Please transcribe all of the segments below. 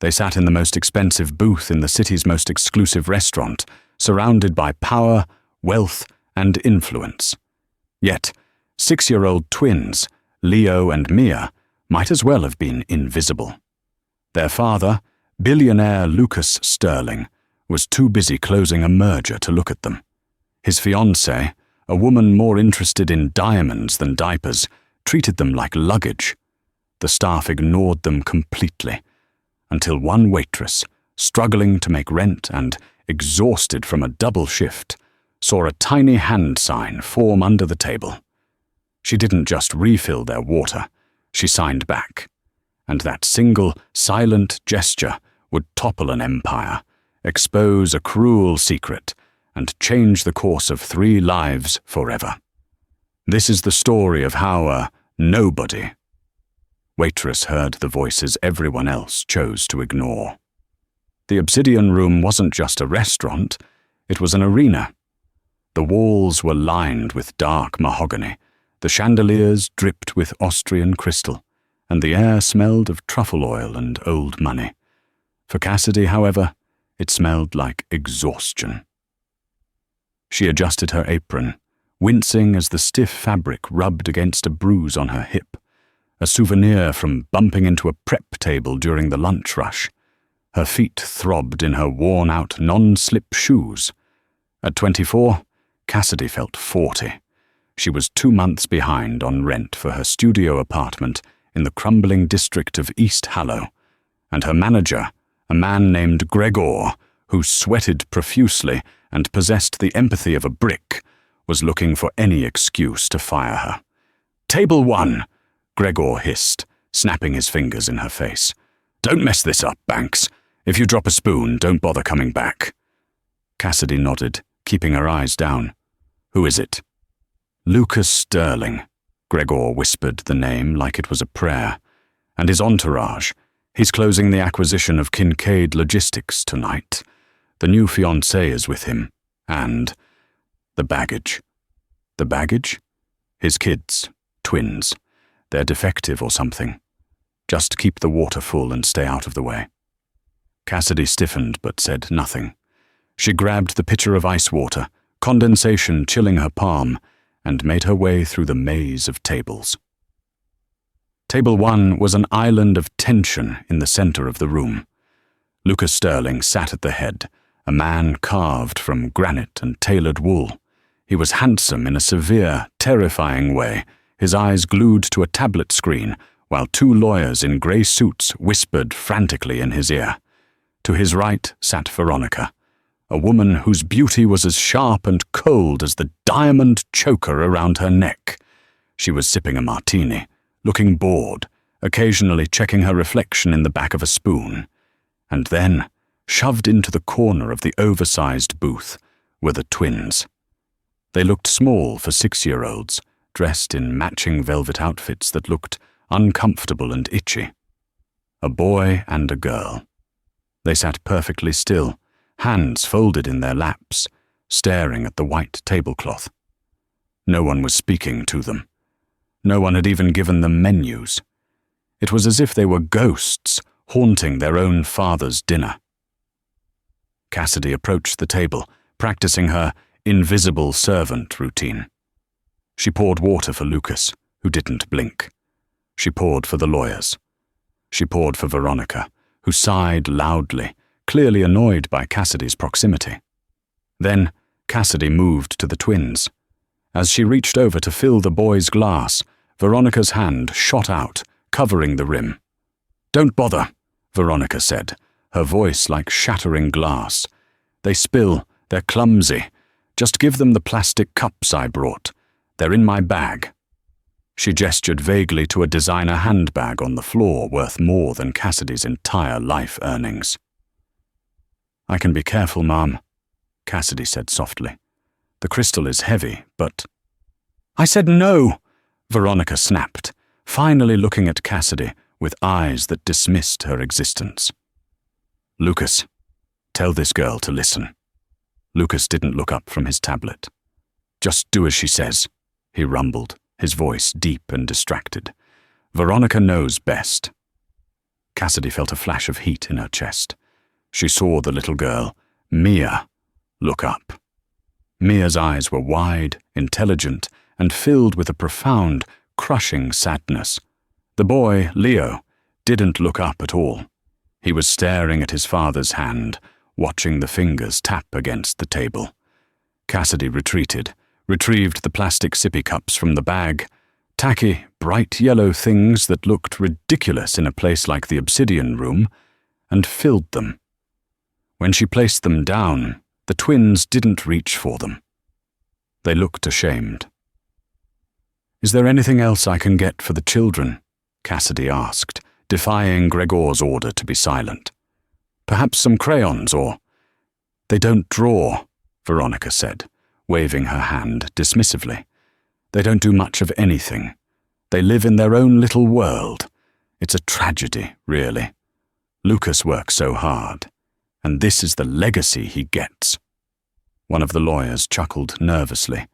They sat in the most expensive booth in the city's most exclusive restaurant, surrounded by power, wealth, and influence. Yet, 6-year-old twins, Leo and Mia, might as well have been invisible. Their father, billionaire Lucas Sterling, was too busy closing a merger to look at them. His fiancée, a woman more interested in diamonds than diapers, treated them like luggage. The staff ignored them completely, until one waitress, struggling to make rent and exhausted from a double shift, saw a tiny hand sign form under the table. She didn't just refill their water, she signed back. And that single, silent gesture would topple an empire, expose a cruel secret, and change the course of 3 lives forever. This is the story of how a nobody. Waitress heard the voices everyone else chose to ignore. The Obsidian Room wasn't just a restaurant, it was an arena. The walls were lined with dark mahogany, the chandeliers dripped with Austrian crystal, and the air smelled of truffle oil and old money. For Cassidy, however, it smelled like exhaustion. She adjusted her apron, wincing as the stiff fabric rubbed against a bruise on her hip, a souvenir from bumping into a prep table during the lunch rush. Her feet throbbed in her worn-out non-slip shoes. At 24, Cassidy felt 40. She was 2 months behind on rent for her studio apartment in the crumbling district of East Hallow, and her manager, a man named Gregor, who sweated profusely and possessed the empathy of a brick, was looking for any excuse to fire her. "Table 1, Gregor hissed, snapping his fingers in her face. "Don't mess this up, Banks. If you drop a spoon, don't bother coming back." Cassidy nodded, keeping her eyes down. "Who is it?" "Lucas Sterling," Gregor whispered the name like it was a prayer. "And his entourage. He's closing the acquisition of Kincaid Logistics tonight. The new fiancée is with him. And the baggage." "The baggage?" "His kids. Twins. They're defective or something. Just keep the water full and stay out of the way." Cassidy stiffened but said nothing. She grabbed the pitcher of ice water, condensation chilling her palm, and made her way through the maze of tables. Table 1 was an island of tension in the center of the room. Lucas Sterling sat at the head, a man carved from granite and tailored wool. He was handsome in a severe, terrifying way, his eyes glued to a tablet screen, while 2 lawyers in grey suits whispered frantically in his ear. To his right sat Veronica, a woman whose beauty was as sharp and cold as the diamond choker around her neck. She was sipping a martini, looking bored, occasionally checking her reflection in the back of a spoon. And then, shoved into the corner of the oversized booth, were the twins. They looked small for 6-year-olds, dressed in matching velvet outfits that looked uncomfortable and itchy. A boy and a girl. They sat perfectly still, hands folded in their laps, staring at the white tablecloth. No one was speaking to them. No one had even given them menus. It was as if they were ghosts haunting their own father's dinner. Cassidy approached the table, practicing her invisible servant routine. She poured water for Lucas, who didn't blink. She poured for the lawyers. She poured for Veronica, who sighed loudly, clearly annoyed by Cassidy's proximity. Then Cassidy moved to the twins. As she reached over to fill the boy's glass, Veronica's hand shot out, covering the rim. "Don't bother," Veronica said, her voice like shattering glass. "They spill, they're clumsy. Just give them the plastic cups I brought. They're in my bag." She gestured vaguely to a designer handbag on the floor worth more than Cassidy's entire life earnings. "I can be careful, Mom," Cassidy said softly. "The crystal is heavy, but—" "I said no!" Veronica snapped, finally looking at Cassidy with eyes that dismissed her existence. "Lucas, tell this girl to listen." Lucas didn't look up from his tablet. "Just do as she says," he rumbled, his voice deep and distracted. "Veronica knows best." Cassidy felt a flash of heat in her chest. She saw the little girl, Mia, look up. Mia's eyes were wide, intelligent, and filled with a profound, crushing sadness. The boy, Leo, didn't look up at all. He was staring at his father's hand, watching the fingers tap against the table. Cassidy retreated, retrieved the plastic sippy cups from the bag, tacky, bright yellow things that looked ridiculous in a place like the Obsidian Room, and filled them. When she placed them down, the twins didn't reach for them. They looked ashamed. "Is there anything else I can get for the children?" Cassidy asked, defying Gregor's order to be silent. "Perhaps some crayons or—" "They don't draw," Veronica said, waving her hand dismissively. "They don't do much of anything. They live in their own little world. It's a tragedy, really. Lucas works so hard, and this is the legacy he gets." One of the lawyers chuckled nervously.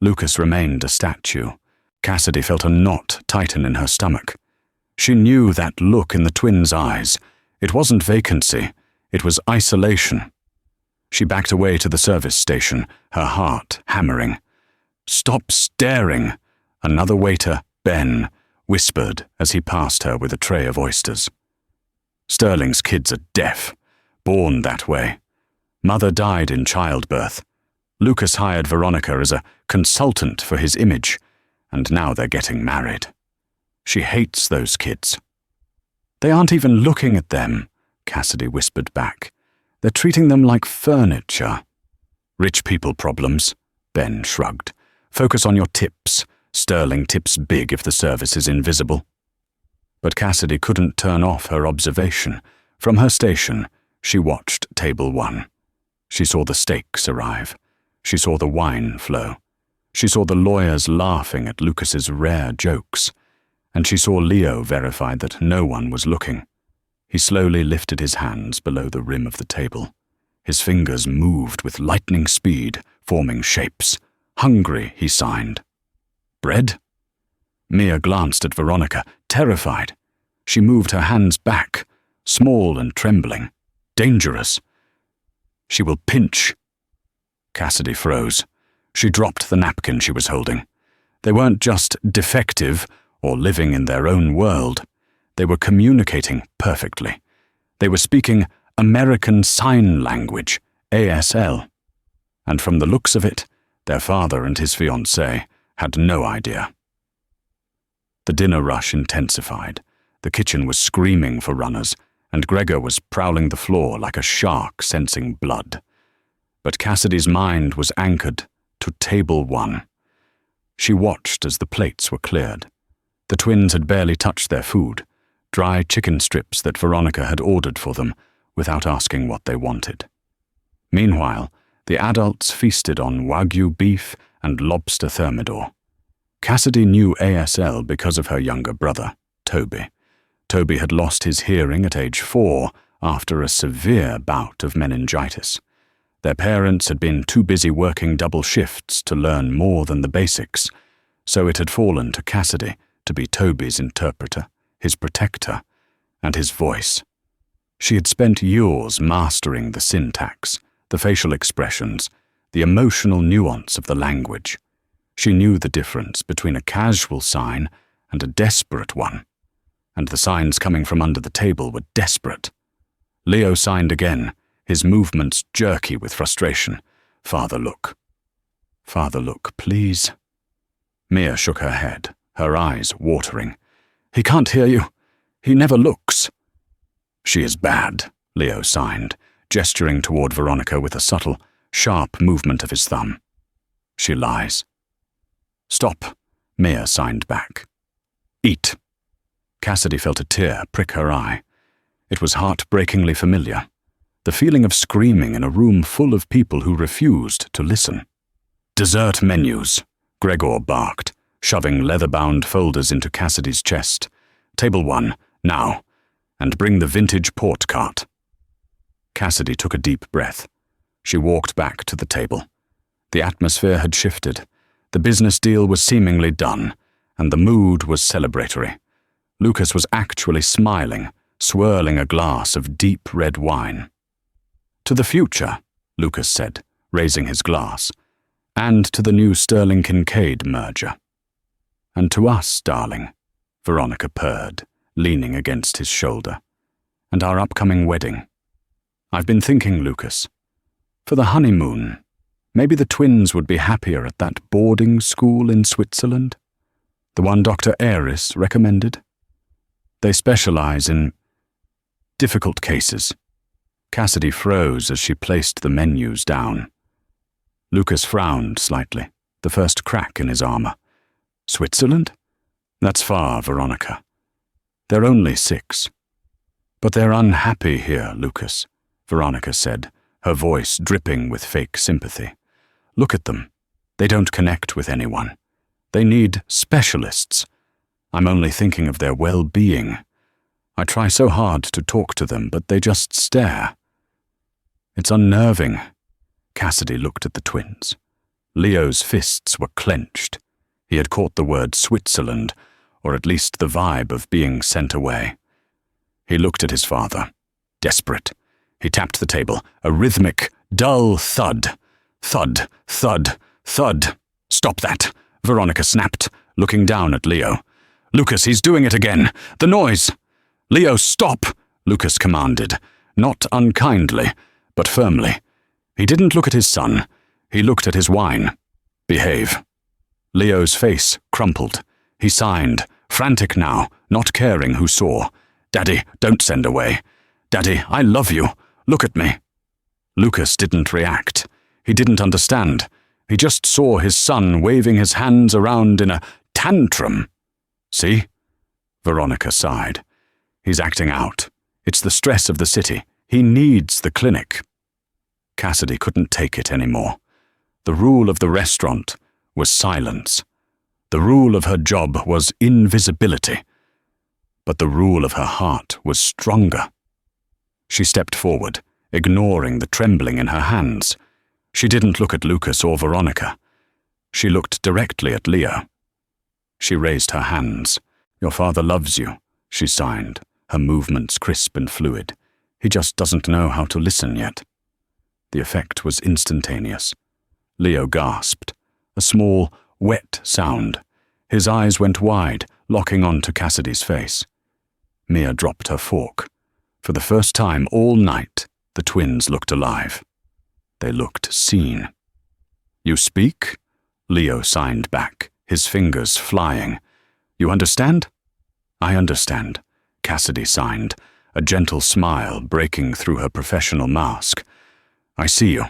Lucas remained a statue. Cassidy felt a knot tighten in her stomach. She knew that look in the twins' eyes. It wasn't vacancy, it was isolation. She backed away to the service station, her heart hammering. "Stop staring," another waiter, Ben, whispered as he passed her with a tray of oysters. "Sterling's kids are deaf, born that way. Mother died in childbirth. Lucas hired Veronica as a consultant for his image, and now they're getting married. She hates those kids." "They aren't even looking at them," Cassidy whispered back. "They're treating them like furniture." "Rich people problems," Ben shrugged. "Focus on your tips. Sterling tips big if the service is invisible." But Cassidy couldn't turn off her observation. From her station, she watched table 1. She saw the steaks arrive. She saw the wine flow. She saw the lawyers laughing at Lucas's rare jokes. And she saw Leo verify that no one was looking. He slowly lifted his hands below the rim of the table. His fingers moved with lightning speed, forming shapes. "Hungry," he signed. "Bread?" Mia glanced at Veronica, terrified. She moved her hands back, small and trembling. Dangerous. "She will pinch." Cassidy froze. She dropped the napkin she was holding. They weren't just defective or living in their own world. They were communicating perfectly. They were speaking American Sign Language, ASL. And from the looks of it, their father and his fiancée had no idea. The dinner rush intensified. The kitchen was screaming for runners, and Gregor was prowling the floor like a shark sensing blood. But Cassidy's mind was anchored to table 1. She watched as the plates were cleared. The twins had barely touched their food, dry chicken strips that Veronica had ordered for them without asking what they wanted. Meanwhile, the adults feasted on Wagyu beef and lobster thermidor. Cassidy knew ASL because of her younger brother, Toby. Toby had lost his hearing at age 4 after a severe bout of meningitis. Their parents had been too busy working double shifts to learn more than the basics, so it had fallen to Cassidy to be Toby's interpreter, his protector, and his voice. She had spent years mastering the syntax, the facial expressions, the emotional nuance of the language. She knew the difference between a casual sign and a desperate one, and the signs coming from under the table were desperate. Leo signed again, his movements jerky with frustration. "Father, look. Father, look, please." Mia shook her head, her eyes watering. "He can't hear you. He never looks." "She is bad," Leo signed, gesturing toward Veronica with a subtle, sharp movement of his thumb. "She lies." "Stop," Mia signed back. "Eat." Cassidy felt a tear prick her eye. It was heartbreakingly familiar. The feeling of screaming in a room full of people who refused to listen. "Dessert menus," Gregor barked, shoving leather-bound folders into Cassidy's chest. "Table 1, now, and bring the vintage port cart." Cassidy took a deep breath. She walked back to the table. The atmosphere had shifted. The business deal was seemingly done, and the mood was celebratory. Lucas was actually smiling, swirling a glass of deep red wine. "To the future," Lucas said, raising his glass, "and to the new Sterling-Kincaid merger." "And to us, darling," Veronica purred, leaning against his shoulder, "and our upcoming wedding. I've been thinking, Lucas, for the honeymoon, maybe the twins would be happier at that boarding school in Switzerland, the one Dr. Ayres recommended. They specialize in difficult cases." Cassidy froze as she placed the menus down. Lucas frowned slightly, the first crack in his armor. "Switzerland? That's far, Veronica. They're only 6. "But they're unhappy here, Lucas," Veronica said, her voice dripping with fake sympathy. "Look at them. They don't connect with anyone. They need specialists. I'm only thinking of their well-being. I try so hard to talk to them, but they just stare. It's unnerving." Cassidy looked at the twins. Leo's fists were clenched. He had caught the word Switzerland, or at least the vibe of being sent away. He looked at his father, desperate. He tapped the table, a rhythmic, dull thud. Thud, thud, thud. "Stop that," Veronica snapped, looking down at Leo. "Lucas, he's doing it again. The noise." "Leo, stop," Lucas commanded, not unkindly, but firmly. He didn't look at his son. He looked at his wine. "Behave." Leo's face crumpled. He signed, frantic now, not caring who saw. "Daddy, don't send away. Daddy, I love you. Look at me." Lucas didn't react. He didn't understand. He just saw his son waving his hands around in a tantrum. "See?" Veronica sighed. "He's acting out. It's the stress of the city. He needs the clinic." Cassidy couldn't take it anymore. The rule of the restaurant was silence. The rule of her job was invisibility. But the rule of her heart was stronger. She stepped forward, ignoring the trembling in her hands. She didn't look at Lucas or Veronica. She looked directly at Leo. She raised her hands. "Your father loves you," she signed, her movements crisp and fluid. "He just doesn't know how to listen yet." The effect was instantaneous. Leo gasped, a small, wet sound. His eyes went wide, locking onto Cassidy's face. Mia dropped her fork. For the first time all night, the twins looked alive. They looked seen. "You speak?" Leo signed back, his fingers flying. "You understand?" "I understand," Cassidy signed, a gentle smile breaking through her professional mask. "I see you."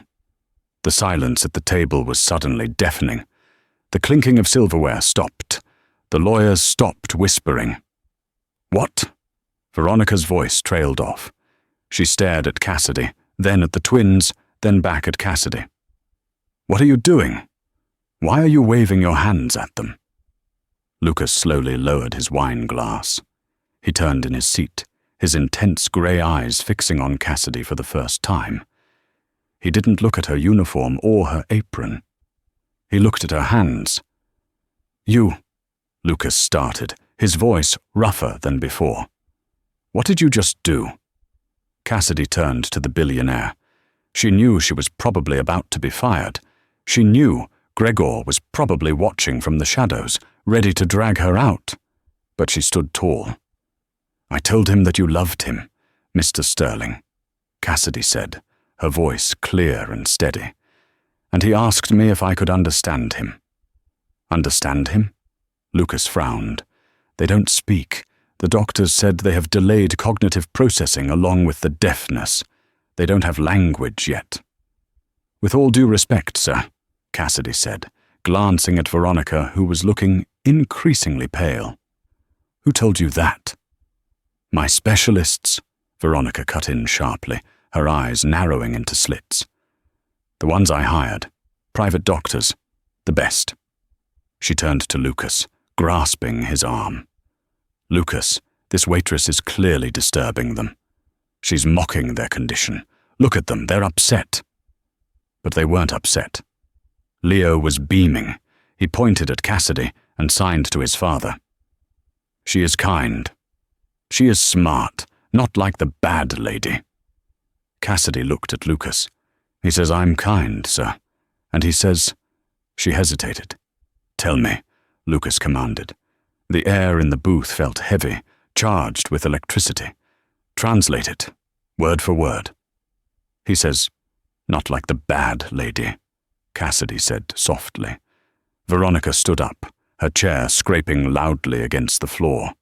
The silence at the table was suddenly deafening. The clinking of silverware stopped. The lawyers stopped whispering. "What?" Veronica's voice trailed off. She stared at Cassidy, then at the twins, then back at Cassidy. "What are you doing? Why are you waving your hands at them?" Lucas slowly lowered his wine glass. He turned in his seat, his intense grey eyes fixing on Cassidy for the first time. He didn't look at her uniform or her apron. He looked at her hands. "You," Lucas started, his voice rougher than before. "What did you just do?" Cassidy turned to the billionaire. She knew she was probably about to be fired. She knew Gregor was probably watching from the shadows, ready to drag her out. But she stood tall. "I told him that you loved him, Mr. Sterling," Cassidy said, her voice clear and steady. "And he asked me if I could understand him." "Understand him?" Lucas frowned. "They don't speak. The doctors said they have delayed cognitive processing along with the deafness. They don't have language yet." "With all due respect, sir," Cassidy said, glancing at Veronica, who was looking increasingly pale. "Who told you that?" "My specialists," Veronica cut in sharply, her eyes narrowing into slits. "The ones I hired. Private doctors. The best." She turned to Lucas, grasping his arm. "Lucas, this waitress is clearly disturbing them. She's mocking their condition. Look at them, they're upset." But they weren't upset. Leo was beaming. He pointed at Cassidy and signed to his father. "She is kind. She is smart, Not like the bad lady. Cassidy looked at Lucas. He says, "I'm kind, sir." And he says... She hesitated. "Tell me," Lucas commanded. The air in the booth felt heavy, charged with electricity. "Translate it, word for word." He says, "Not like the bad lady," Cassidy said softly. Veronica stood up, her chair scraping loudly against the floor.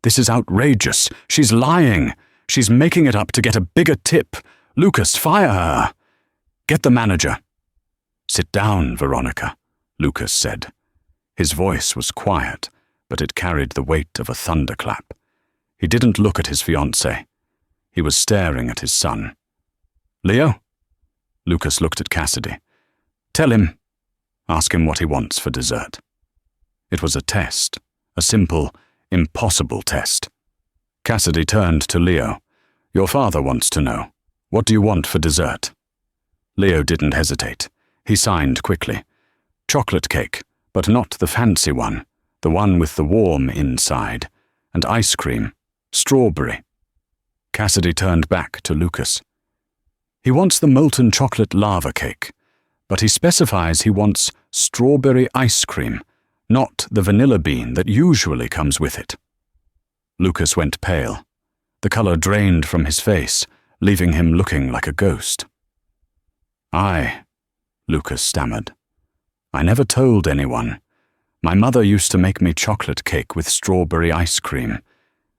"This is outrageous. She's lying. She's making it up to get a bigger tip. Lucas, fire her. Get the manager." "Sit down, Veronica," Lucas said. His voice was quiet, but it carried the weight of a thunderclap. He didn't look at his fiancée. He was staring at his son. "Leo?" Lucas looked at Cassidy. "Tell him. Ask him what he wants for dessert." It was a test, a simple, impossible test. Cassidy turned to Leo. "Your father wants to know. What do you want for dessert?" Leo didn't hesitate. He signed quickly. "Chocolate cake, but not the fancy one, the one with the warm inside, and ice cream, strawberry." Cassidy turned back to Lucas. "He wants the molten chocolate lava cake, but he specifies he wants strawberry ice cream, not the vanilla bean that usually comes with it." Lucas went pale. The color drained from his face, leaving him looking like a ghost. Lucas stammered. "I never told anyone. My mother used to make me chocolate cake with strawberry ice cream.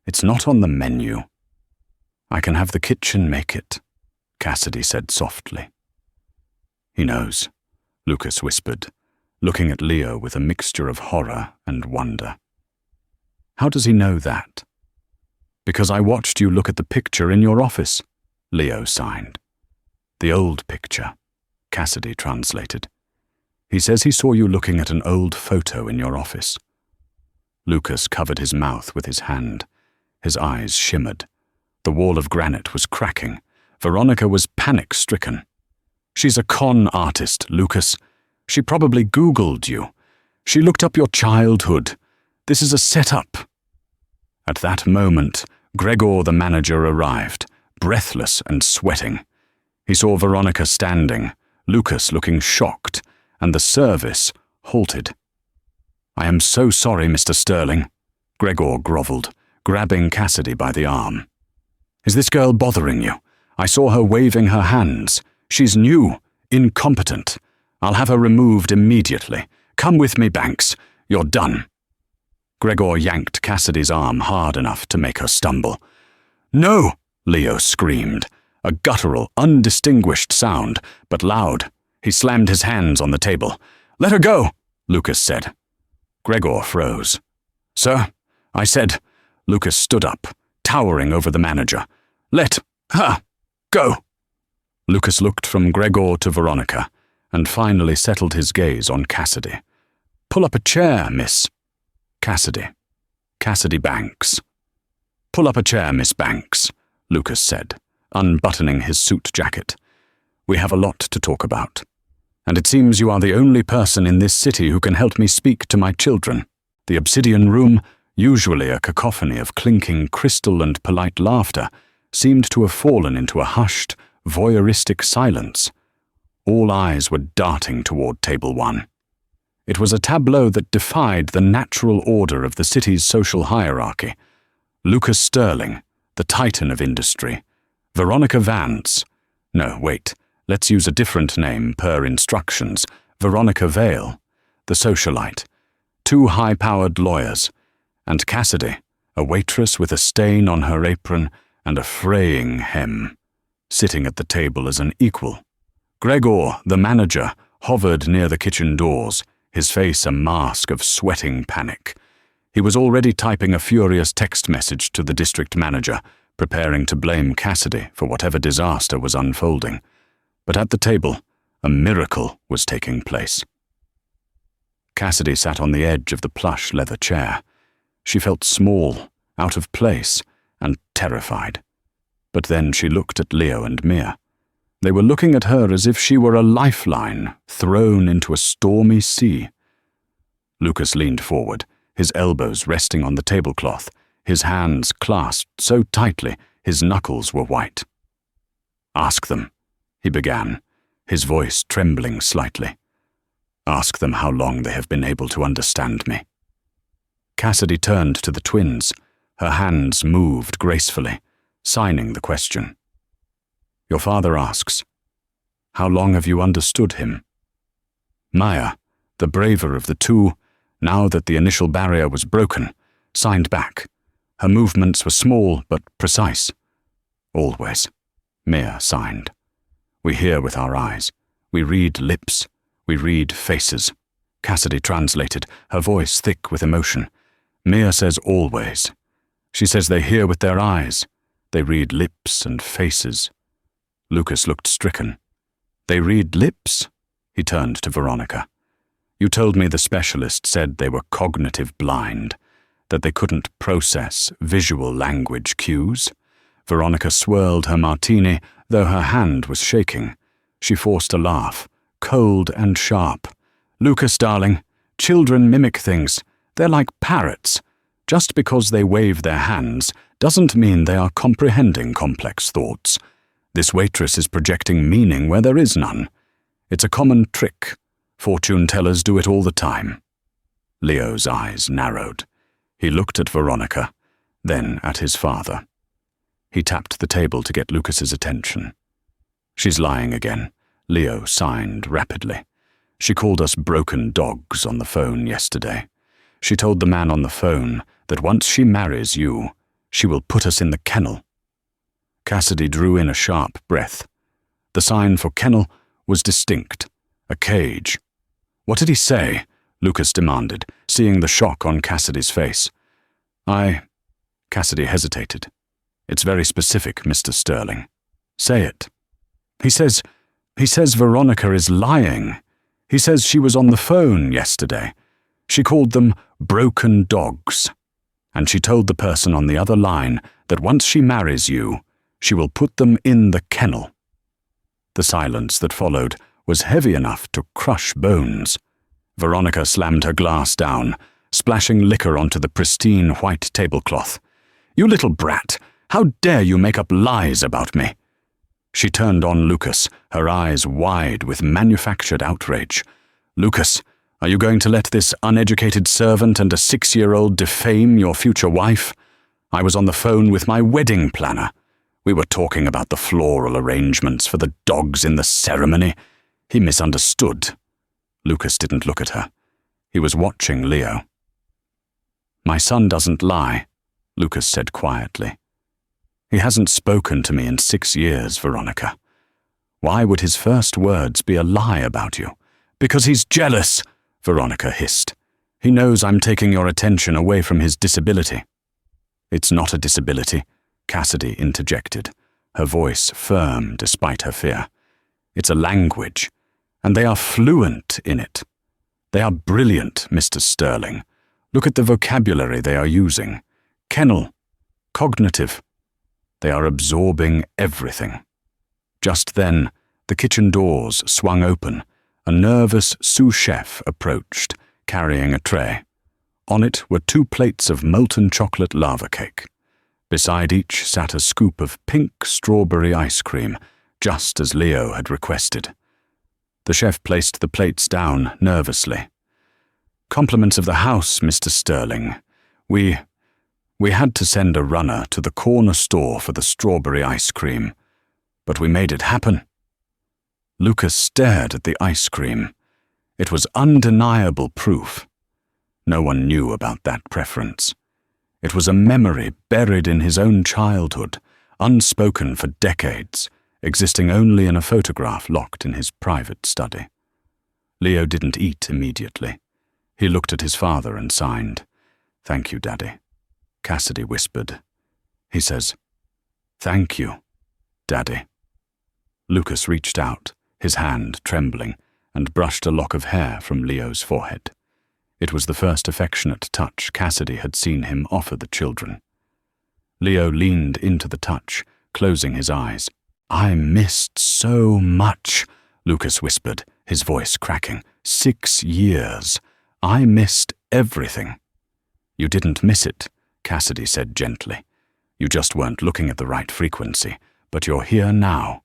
It's not on the menu." "I can have the kitchen make it," Cassidy said softly. "He knows," Lucas whispered, looking at Leo with a mixture of horror and wonder. "How does he know that?" "Because I watched you look at the picture in your office," Leo signed. "The old picture," Cassidy translated. "He says he saw you looking at an old photo in your office." Lucas covered his mouth with his hand. His eyes shimmered. The wall of granite was cracking. Veronica was panic-stricken. "She's a con artist, Lucas. She probably Googled you. She looked up your childhood. This is a setup." At that moment, Gregor the manager arrived, breathless and sweating. He saw Veronica standing, Lucas looking shocked, and the service halted. "I am so sorry, Mr. Sterling," Gregor groveled, grabbing Cassidy by the arm. "Is this girl bothering you? I saw her waving her hands. She's new, incompetent. I'll have her removed immediately. Come with me, Banks. You're done." Gregor yanked Cassidy's arm hard enough to make her stumble. "No!" Leo screamed. A guttural, undistinguished sound, but loud. He slammed his hands on the table. "Let her go," Lucas said. Gregor froze. "Sir," I said. Lucas stood up, towering over the manager. "Let her go." Lucas looked from Gregor to Veronica, and finally settled his gaze on Cassidy. "Pull up a chair, miss." Cassidy Banks. "Pull up a chair, Miss Banks," Lucas said, unbuttoning his suit jacket. "We have a lot to talk about. And it seems you are the only person in this city who can help me speak to my children." The obsidian room, usually a cacophony of clinking crystal and polite laughter, seemed to have fallen into a hushed, voyeuristic silence. All eyes were darting toward Table 1. It was a tableau that defied the natural order of the city's social hierarchy. Lucas Sterling, the titan of industry. Veronica Vance. No, wait, let's use a different name per instructions. Veronica Vale, the socialite. Two high-powered lawyers. And Cassidy, a waitress with a stain on her apron and a fraying hem, sitting at the table as an equal. Gregor, the manager, hovered near the kitchen doors, his face a mask of sweating panic. He was already typing a furious text message to the district manager, preparing to blame Cassidy for whatever disaster was unfolding. But at the table, a miracle was taking place. Cassidy sat on the edge of the plush leather chair. She felt small, out of place, and terrified. But then she looked at Leo and Mia. They were looking at her as if she were a lifeline thrown into a stormy sea. Lucas leaned forward, his elbows resting on the tablecloth, his hands clasped so tightly His knuckles were white. "Ask them," he began, his voice trembling slightly. "Ask them how long they have been able to understand me." Cassidy turned to the twins. Her hands moved gracefully, signing the question. "Your father asks, how long have you understood him?" Maya, the braver of the two, now that the initial barrier was broken, signed back. Her movements were small but precise. "Always," Maya signed. "We hear with our eyes. We read lips. We read faces." Cassidy translated, her voice thick with emotion. "Mia says always. She says they hear with their eyes. They read lips and faces." Lucas looked stricken. "They read lips?" He turned to Veronica. "You told me the specialist said they were cognitive blind, that they couldn't process visual language cues." Veronica swirled her martini, though her hand was shaking. She forced a laugh, cold and sharp. "Lucas, darling, children mimic things. They're like parrots. Just because they wave their hands doesn't mean they are comprehending complex thoughts. This waitress is projecting meaning where there is none. It's a common trick. Fortune-tellers do it all the time." Leo's eyes narrowed. He looked at Veronica, then at his father. He tapped the table to get Lucas's attention. "She's lying again," Leo signed rapidly. "She called us broken dogs on the phone yesterday. She told the man on the phone that once she marries you, she will put us in the kennel." Cassidy drew in a sharp breath. The sign for kennel was distinct, a cage. "What did he say?" Lucas demanded, seeing the shock on Cassidy's face. Cassidy hesitated. "It's very specific, Mr. Sterling." "Say it." He says Veronica is lying. He says she was on the phone yesterday. She called them broken dogs. And she told the person on the other line that once she marries you, she will put them in the kennel." The silence that followed was heavy enough to crush bones. Veronica slammed her glass down, splashing liquor onto the pristine white tablecloth. "You little brat! How dare you make up lies about me?" She turned on Lucas, her eyes wide with manufactured outrage. "Lucas, are you going to let this uneducated servant and a 6-year-old defame your future wife? I was on the phone with my wedding planner. We were talking about the floral arrangements for the dogs in the ceremony. He misunderstood." Lucas didn't look at her. He was watching Leo. "My son doesn't lie," Lucas said quietly. "He hasn't spoken to me in 6 years, Veronica. Why would his first words be a lie about you?" "Because he's jealous," Veronica hissed. "He knows I'm taking your attention away from his disability." "It's not a disability," Cassidy interjected, her voice firm despite her fear. "It's a language, and they are fluent in it. They are brilliant, Mr. Sterling. Look at the vocabulary they are using. Kennel, cognitive. They are absorbing everything." Just then, the kitchen doors swung open. A nervous sous chef approached, carrying a tray. On it were 2 plates of molten chocolate lava cake. Beside each sat a scoop of pink strawberry ice cream, just as Leo had requested. The chef placed the plates down nervously. "Compliments of the house, Mr. Sterling. We had to send a runner to the corner store for the strawberry ice cream, but we made it happen." Lucas stared at the ice cream. It was undeniable proof. No one knew about that preference. It was a memory buried in his own childhood, unspoken for decades, existing only in a photograph locked in his private study. Leo didn't eat immediately. He looked at his father and signed. "Thank you, Daddy," Cassidy whispered. He says, "Thank you, Daddy." Lucas reached out, his hand trembling, and brushed a lock of hair from Leo's forehead. It was the first affectionate touch Cassidy had seen him offer the children. Leo leaned into the touch, closing his eyes. "I missed so much," Lucas whispered, his voice cracking. 6 years. I missed everything." "You didn't miss it," Cassidy said gently. You just weren't looking at the right frequency, but you're here now."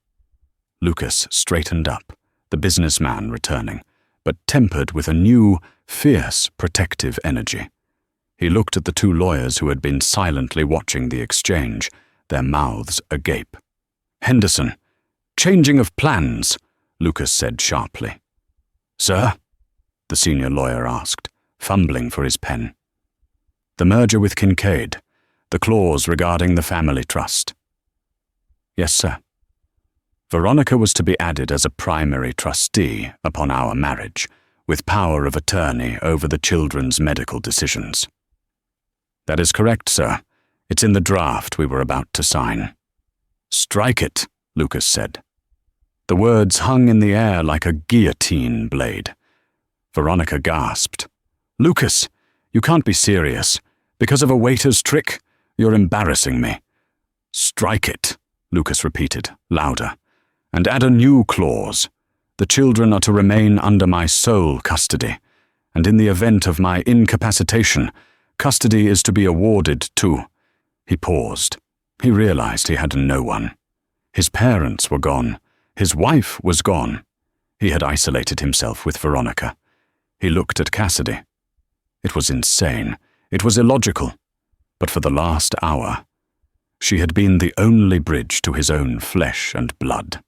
Lucas straightened up, the businessman returning, but tempered with a new, fierce, protective energy. He looked at the two lawyers who had been silently watching the exchange, their mouths agape. "Henderson, changing of plans," Lucas said sharply. "Sir?" the senior lawyer asked, fumbling for his pen. "The merger with Kincaid, the clause regarding the family trust." "Yes, sir." "Veronica was to be added as a primary trustee upon our marriage, with power of attorney over the children's medical decisions." "That is correct, sir. It's in the draft we were about to sign." "Strike it," Lucas said. The words hung in the air like a guillotine blade. Veronica gasped. "Lucas, you can't be serious. Because of a waiter's trick? You're embarrassing me." "Strike it," Lucas repeated, louder. "And add a new clause. The children are to remain under my sole custody, and in the event of my incapacitation, custody is to be awarded to—" He paused. He realized he had no one. His parents were gone. His wife was gone. He had isolated himself with Veronica. He looked at Cassidy. It was insane. It was illogical. But for the last hour, she had been the only bridge to his own flesh and blood.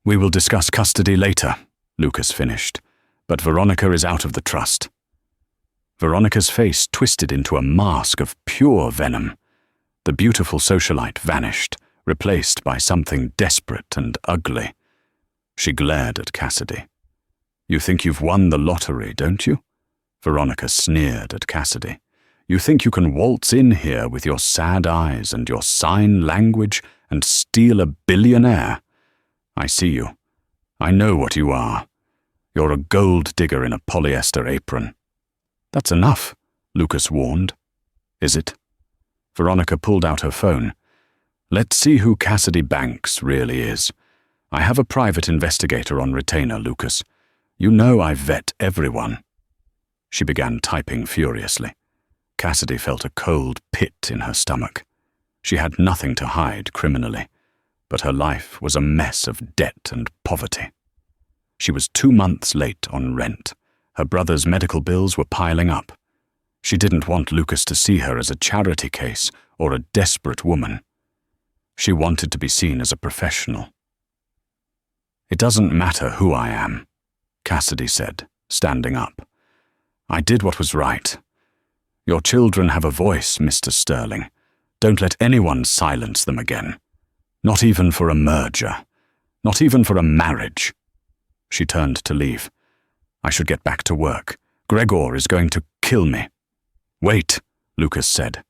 "We will discuss custody later," Lucas finished, "but Veronica is out of the trust." Veronica's face twisted into a mask of pure venom. The beautiful socialite vanished, replaced by something desperate and ugly. She glared at Cassidy. "You think you've won the lottery, don't you?" Veronica sneered at Cassidy. "You think you can waltz in here with your sad eyes and your sign language and steal a billionaire? I see you. I know what you are. You're a gold digger in a polyester apron." "That's enough," Lucas warned. "Is it?" Veronica pulled out her phone. "Let's see who Cassidy Banks really is. I have a private investigator on retainer, Lucas. You know I vet everyone." She began typing furiously. Cassidy felt a cold pit in her stomach. She had nothing to hide criminally, but her life was a mess of debt and poverty. She was 2 months late on rent. Her brother's medical bills were piling up. She didn't want Lucas to see her as a charity case or a desperate woman. She wanted to be seen as a professional. "It doesn't matter who I am," Cassidy said, standing up. "I did what was right. Your children have a voice, Mr. Sterling. Don't let anyone silence them again. Not even for a merger. Not even for a marriage." She turned to leave. "I should get back to work. Gregor is going to kill me." "Wait," Lucas said.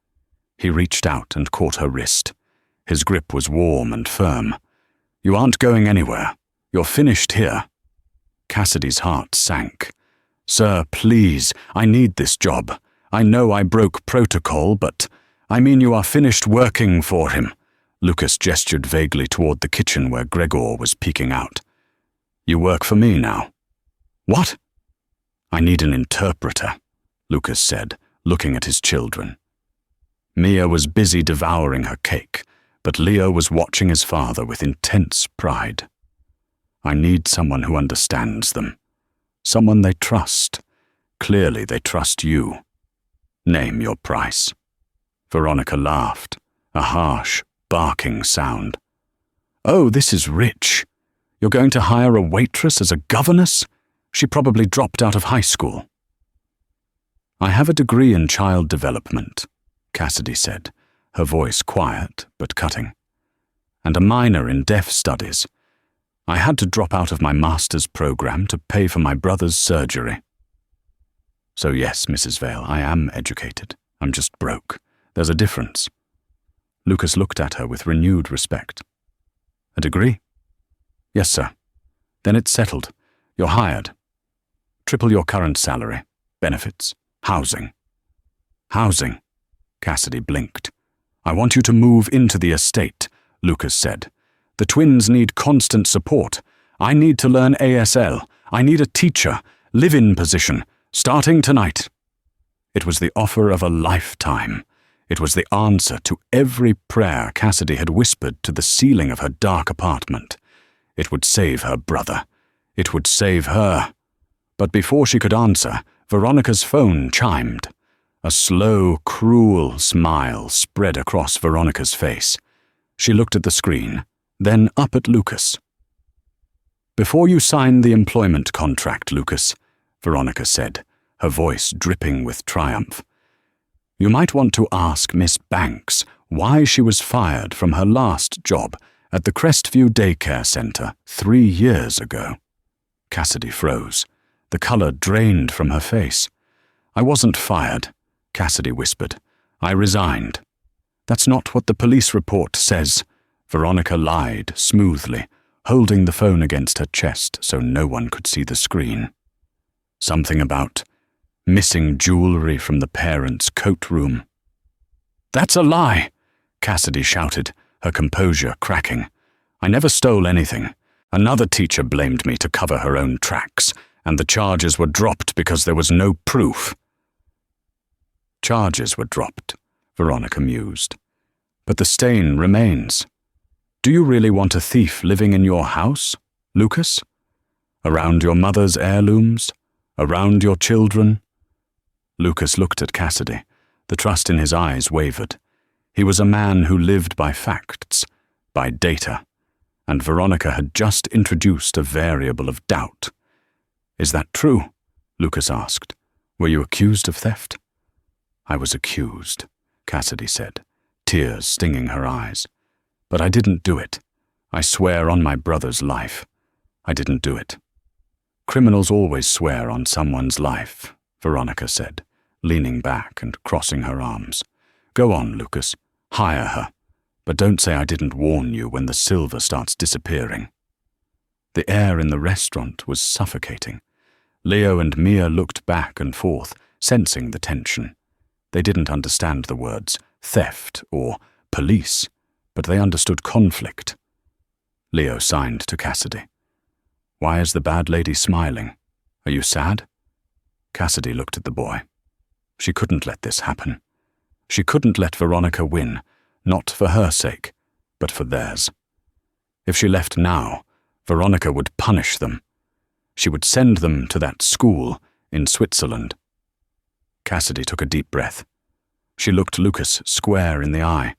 He reached out and caught her wrist. His grip was warm and firm. "You aren't going anywhere. You're finished here." Cassidy's heart sank. "Sir, please, I need this job. I know I broke protocol, but I mean you are finished working for him." Lucas gestured vaguely toward the kitchen where Gregor was peeking out. "You work for me now." "What?" "I need an interpreter," Lucas said, looking at his children. Mia was busy devouring her cake, but Leo was watching his father with intense pride. "I need someone who understands them. Someone they trust. Clearly they trust you. Name your price." Veronica laughed, a harsh, barking sound. "Oh, this is rich. You're going to hire a waitress as a governess? She probably dropped out of high school." "I have a degree in child development," Cassidy said, her voice quiet but cutting, "and a minor in deaf studies. I had to drop out of my master's program to pay for my brother's surgery." "So yes, Mrs. Vale, I am educated. I'm just broke. There's a difference." Lucas looked at her with renewed respect. "A degree?" "Yes, sir." "Then it's settled. You're hired. Triple your current salary. Benefits. Housing." "Housing?" Cassidy blinked. "I want you to move into the estate," Lucas said. "The twins need constant support. I need to learn ASL. I need a teacher, live-in position, starting tonight." It was the offer of a lifetime. It was the answer to every prayer Cassidy had whispered to the ceiling of her dark apartment. It would save her brother. It would save her. But before she could answer, Veronica's phone chimed. A slow, cruel smile spread across Veronica's face. She looked at the screen, then up at Lucas. "Before you sign the employment contract, Lucas," Veronica said, her voice dripping with triumph, "you might want to ask Miss Banks why she was fired from her last job at the Crestview Daycare Center 3 years ago." Cassidy froze. The color drained from her face. "I wasn't fired," Cassidy whispered. "I resigned." "That's not what the police report says," Veronica lied smoothly, holding the phone against her chest so no one could see the screen. "Something about missing jewelry from the parents' coat room." "That's a lie," Cassidy shouted, her composure cracking. "I never stole anything. Another teacher blamed me to cover her own tracks, and the charges were dropped because there was no proof." "Charges were dropped," Veronica mused. "But the stain remains. Do you really want a thief living in your house, Lucas? Around your mother's heirlooms? Around your children?" Lucas looked at Cassidy. The trust in his eyes wavered. He was a man who lived by facts, by data, and Veronica had just introduced a variable of doubt. "Is that true?" Lucas asked. "Were you accused of theft?" "I was accused," Cassidy said, tears stinging her eyes. "But I didn't do it. I swear on my brother's life. I didn't do it." "Criminals always swear on someone's life," Veronica said, leaning back and crossing her arms. "Go on, Lucas. Hire her. But don't say I didn't warn you when the silver starts disappearing." The air in the restaurant was suffocating. Leo and Mia looked back and forth, sensing the tension. They didn't understand the words theft or police, but they understood conflict. Leo signed to Cassidy. "Why is the bad lady smiling? Are you sad?" Cassidy looked at the boy. She couldn't let this happen. She couldn't let Veronica win, not for her sake, but for theirs. If she left now, Veronica would punish them. She would send them to that school in Switzerland. Cassidy took a deep breath. She looked Lucas square in the eye.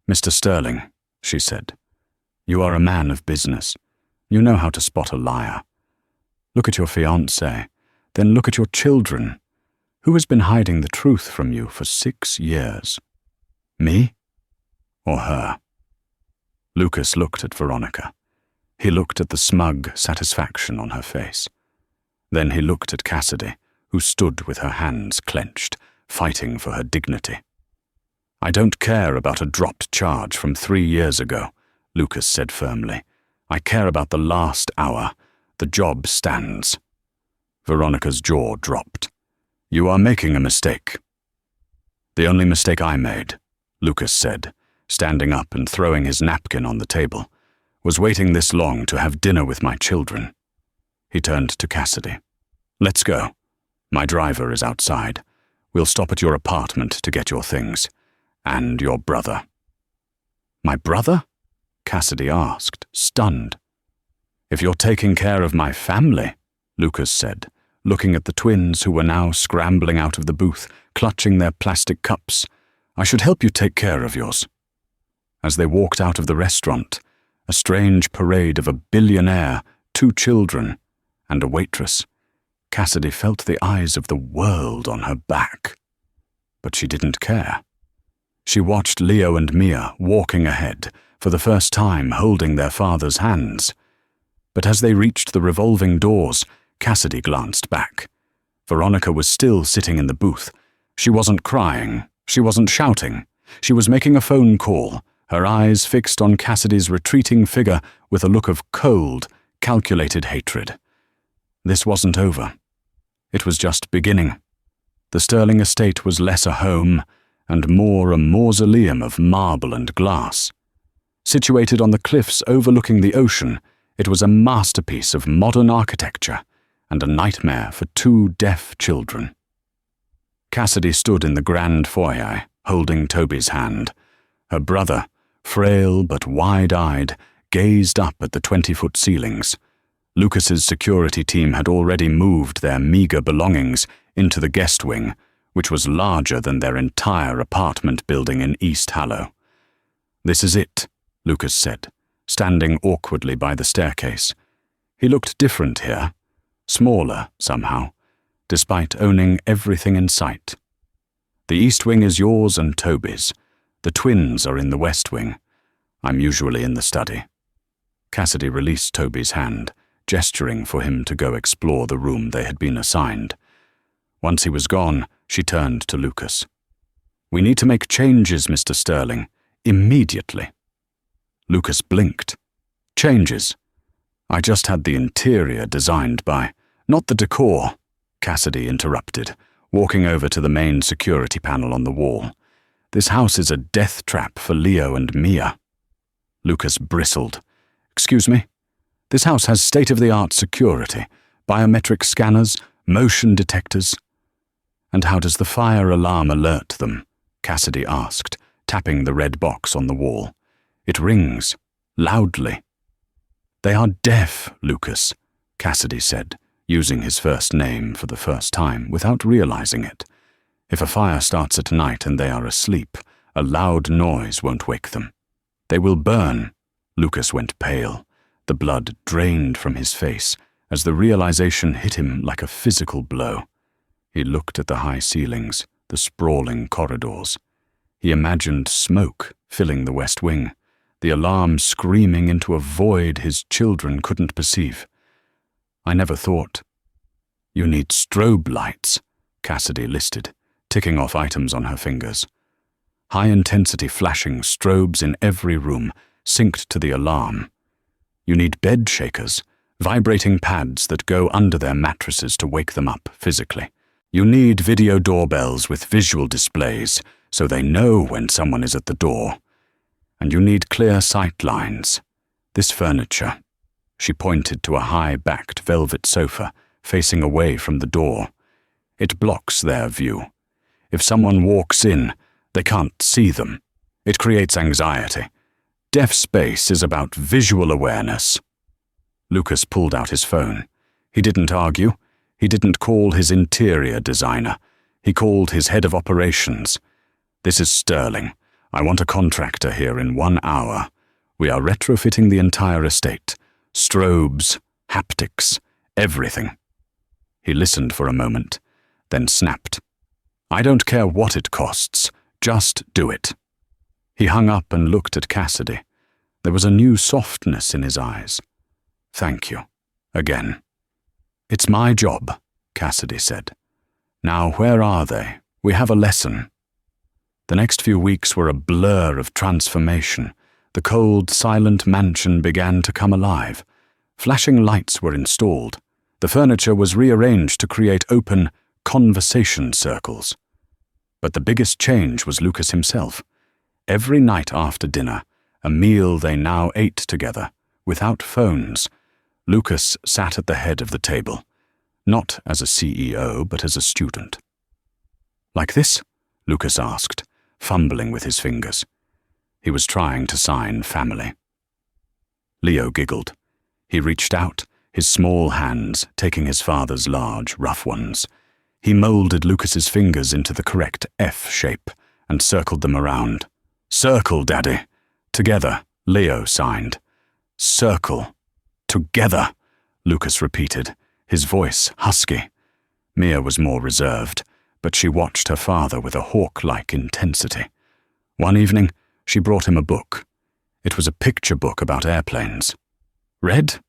"Mr. Sterling," she said, "you are a man of business. You know how to spot a liar. Look at your fiancé, then look at your children. Who has been hiding the truth from you for 6 years? Me or her?" Lucas looked at Veronica. He looked at the smug satisfaction on her face. Then he looked at Cassidy, who stood with her hands clenched, fighting for her dignity. "I don't care about a dropped charge from 3 years ago," Lucas said firmly. "I care about the last hour. The job stands." Veronica's jaw dropped. "You are making a mistake." "The only mistake I made," Lucas said, standing up and throwing his napkin on the table, "was waiting this long to have dinner with my children." He turned to Cassidy. "Let's go. My driver is outside. We'll stop at your apartment to get your things. And your brother." "My brother?" Cassidy asked, stunned. "If you're taking care of my family," Lucas said, looking at the twins who were now scrambling out of the booth, clutching their plastic cups, "I should help you take care of yours." As they walked out of the restaurant, a strange parade of a billionaire, 2 children, and a waitress, Cassidy felt the eyes of the world on her back. But she didn't care. She watched Leo and Mia walking ahead, for the first time holding their father's hands. But as they reached the revolving doors, Cassidy glanced back. Veronica was still sitting in the booth. She wasn't crying. She wasn't shouting. She was making a phone call, her eyes fixed on Cassidy's retreating figure with a look of cold, calculated hatred. This wasn't over. It was just beginning. The Sterling estate was less a home and more a mausoleum of marble and glass. Situated on the cliffs overlooking the ocean, it was a masterpiece of modern architecture and a nightmare for 2 deaf children. Cassidy stood in the grand foyer, holding Toby's hand. Her brother, frail but wide-eyed, gazed up at the 20-foot ceilings. Lucas's security team had already moved their meager belongings into the guest wing, which was larger than their entire apartment building in East Hallow. "This is it," Lucas said, standing awkwardly by the staircase. He looked different here, smaller somehow, despite owning everything in sight. "The East Wing is yours and Toby's. The twins are in the West Wing. I'm usually in the study." Cassidy released Toby's hand, gesturing for him to go explore the room they had been assigned. Once he was gone, she turned to Lucas. "We need to make changes, Mr. Sterling, immediately." Lucas blinked. "Changes? I just had the interior designed by—" "Not the decor," Cassidy interrupted, walking over to the main security panel on the wall. "This house is a death trap for Leo and Mia." Lucas bristled. "Excuse me? This house has state-of-the-art security, biometric scanners, motion detectors." "And how does the fire alarm alert them?" Cassidy asked, tapping the red box on the wall. "It rings, loudly." "They are deaf, Lucas," Cassidy said, using his first name for the first time without realizing it. "If a fire starts at night and they are asleep, a loud noise won't wake them. They will burn." Lucas went pale. The blood drained from his face as the realization hit him like a physical blow. He looked at the high ceilings, the sprawling corridors. He imagined smoke filling the West Wing, the alarm screaming into a void his children couldn't perceive. "I never thought." "You need strobe lights," Cassidy listed, ticking off items on her fingers. "High-intensity flashing strobes in every room, synced to the alarm. You need bed shakers, vibrating pads that go under their mattresses to wake them up physically. You need video doorbells with visual displays so they know when someone is at the door. And you need clear sight lines. This furniture," she pointed to a high-backed velvet sofa facing away from the door. "It blocks their view. If someone walks in, they can't see them. It creates anxiety. Deaf space is about visual awareness." Lucas pulled out his phone. He didn't argue. He didn't call his interior designer. He called his head of operations. "This is Sterling. I want a contractor here in 1 hour. We are retrofitting the entire estate. Strobes, haptics, everything." He listened for a moment, then snapped. "I don't care what it costs. Just do it." He hung up and looked at Cassidy. There was a new softness in his eyes. "Thank you. Again." "It's my job," Cassidy said. "Now where are they? We have a lesson." The next few weeks were a blur of transformation. The cold, silent mansion began to come alive. Flashing lights were installed. The furniture was rearranged to create open conversation circles. But the biggest change was Lucas himself. Every night after dinner, a meal they now ate together, without phones, Lucas sat at the head of the table, not as a CEO, but as a student. "Like this?" Lucas asked, fumbling with his fingers. He was trying to sign family. Leo giggled. He reached out, his small hands taking his father's large, rough ones. He molded Lucas's fingers into the correct F shape and circled them around. "Circle, Daddy." "Together," Leo signed. "Circle. Together," Lucas repeated, his voice husky. Mia was more reserved, but she watched her father with a hawk-like intensity. One evening, she brought him a book. It was a picture book about airplanes. "Read?"